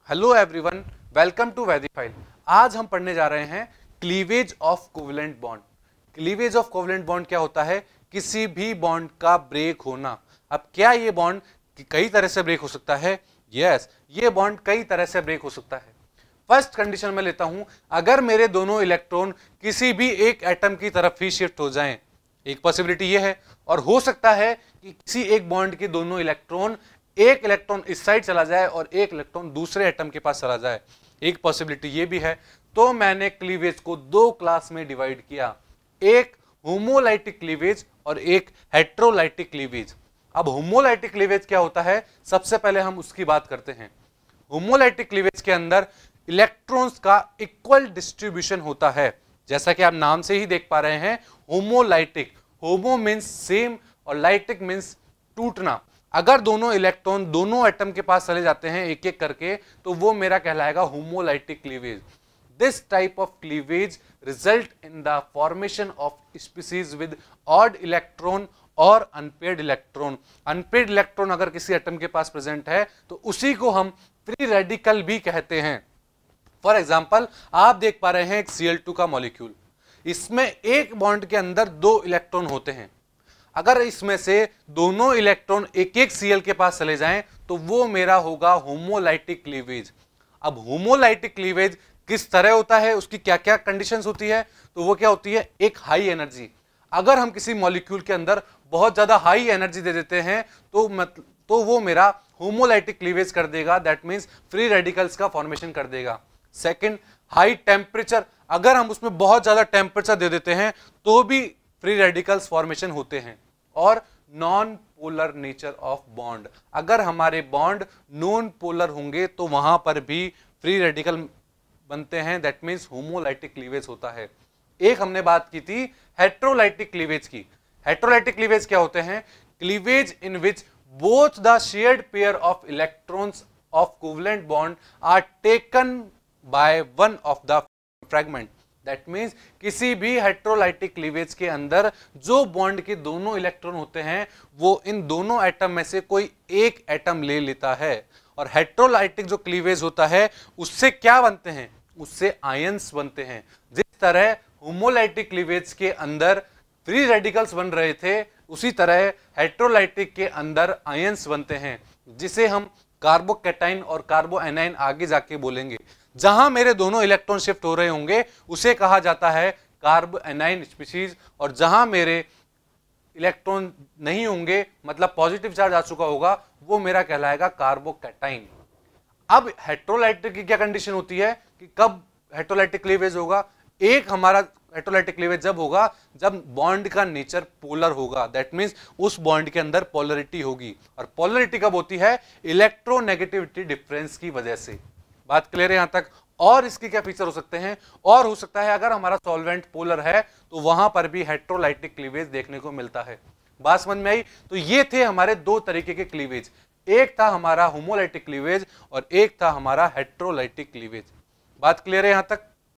Hello everyone, welcome to Vedifile. आज हम पढ़ने जा रहे हैं cleavage of covalent bond. Cleavage of covalent bond क्या होता है? किसी भी बॉन्ड का ब्रेक होना। अब क्या ये बॉन्ड कई तरह से ब्रेक हो सकता है? यस, ये बॉन्ड कई तरह से ब्रेक हो सकता है। फर्स्ट कंडीशन में लेता हूं, अगर मेरे दोनों इलेक्ट्रॉन किसी भी एक एटम की तरफ ही शिफ्ट हो जाएं, एक पॉसिबिलिटी ये है। और हो सकता है कि किसी एक बॉन्ड के दोनों इलेक्ट्रॉन, एक इलेक्ट्रॉन इस साइड चला जाए और एक इलेक्ट्रॉन दूसरे एटम के पास चला जाए, एक पॉसिबिलिटी ये भी है। तो मैंने क्लीवेज को दो क्लास में डिवाइड किया, एक होमोलाइटिक क्लीवेज और एक हेट्रोलाइटिक क्लीवेज। अब होमोलाइटिक क्लीवेज क्या होता है, सबसे पहले हम उसकी बात करते हैं। होमोलाइटिक क्लीवेज के अंदर इलेक्ट्रॉन्स का इक्वल डिस्ट्रीब्यूशन होता है, जैसा कि आप नाम से ही देख पा रहे हैं। होमोलाइटिक, होमो मीन्स सेम और लाइटिक मीन्स टूटना। अगर दोनों इलेक्ट्रॉन दोनों एटम के पास चले जाते हैं एक एक करके, तो वो मेरा कहलाएगा homolytic cleavage. This type of cleavage result in the formation of species with odd electron और अनपेयर्ड इलेक्ट्रॉन। अनपेयर्ड इलेक्ट्रॉन अगर किसी एटम के पास प्रेजेंट है तो उसी को हम फ्री रेडिकल भी कहते हैं। फॉर एग्जाम्पल, आप देख पा रहे हैं एक Cl2 का मॉलिक्यूल, इसमें एक बॉन्ड के अंदर दो इलेक्ट्रॉन होते हैं। अगर इसमें से दोनों इलेक्ट्रॉन एक एक Cl के पास चले जाएं तो वो मेरा होगा होमोलाइटिक क्लीवेज। अब होमोलाइटिक क्लीवेज किस तरह होता है, उसकी क्या क्या कंडीशंस होती है? तो वो क्या होती है, एक हाई एनर्जी। अगर हम किसी मॉलिक्यूल के अंदर बहुत ज्यादा हाई एनर्जी दे देते हैं तो वो मेरा होमोलाइटिक क्लीवेज कर देगा, दैट मीन्स फ्री रेडिकल्स का फॉर्मेशन कर देगा। सेकंड, हाई टेम्परेचर, अगर हम उसमें बहुत ज्यादा टेम्परेचर दे देते हैं तो भी फ्री रेडिकल्स फॉर्मेशन होते हैं। और non polar nature of bond, अगर हमारे बॉन्ड नॉन पोलर होंगे तो वहां पर भी फ्री रेडिकल बनते हैं, दैट मीन्स होमोलाइटिक क्लीवेज होता है। एक हमने बात की थी हेट्रोलाइटिक क्लीवेज की। हेट्रोलाइटिक क्लीवेज क्या होते हैं? Cleavage in which both the shared pair of electrons of covalent bond are taken by one of the fragment. That means किसी भी हेट्रोलाइटिक क्लीवेज के अंदर जो बॉन्ड के दोनों इलेक्ट्रॉन होते हैं वो इन दोनों एटम में से कोई एक एटम ले लेता है। और हेट्रोलाइटिक जो क्लीवेज होता है उससे क्या बनते हैं? उससे आयंस बनते हैं। जिस तरह होमोलाइटिक क्लीवेज के अंदर फ्री रेडिकल्स बन रहे थे, उसी तरह हेट्रोलाइटिक के अंदर आयंस बनते हैं, जिसे हम कार्बोकैटाइन और कार्बोएनाइन आगे जाके बोलेंगे। जहां मेरे दोनों इलेक्ट्रॉन शिफ्ट हो रहे होंगे उसे कहा जाता है कार्बोएनाइन स्पीशीज, और जहां मेरे इलेक्ट्रॉन नहीं होंगे, मतलब पॉजिटिव चार्ज आ चुका होगा, वो मेरा कहलाएगा कार्बोकैटाइन। अब हेट्रोलाइटिक की क्या कंडीशन होती है कि कब हेट्रोलाइटिक क्लीवेज होगा? एक हमारा हेट्रोलाइटिक क्लीवेज जब होगा जब बॉन्ड का नेचर पोलर होगा, दैट मीन्स उस बॉन्ड के अंदर पोलरिटी होगी। और पोलरिटी कब होती है? इलेक्ट्रोनेगेटिविटी डिफरेंस की वजह से। बात क्लियर है यहां तक? और इसके क्या फीचर हो सकते हैं? और हो सकता है अगर हमारा सॉल्वेंट पोलर है तो वहां पर भी हेट्रोलाइटिक क्लीवेज देखने को मिलता है। बात समझ में आई? तो ये थे हमारे दो तरीके के क्लीवेज, एक था हमारा होमोलाइटिक क्लीवेज और एक था हमारा हेट्रोलाइटिक क्लीवेज। बात क्लियर है यहां तक?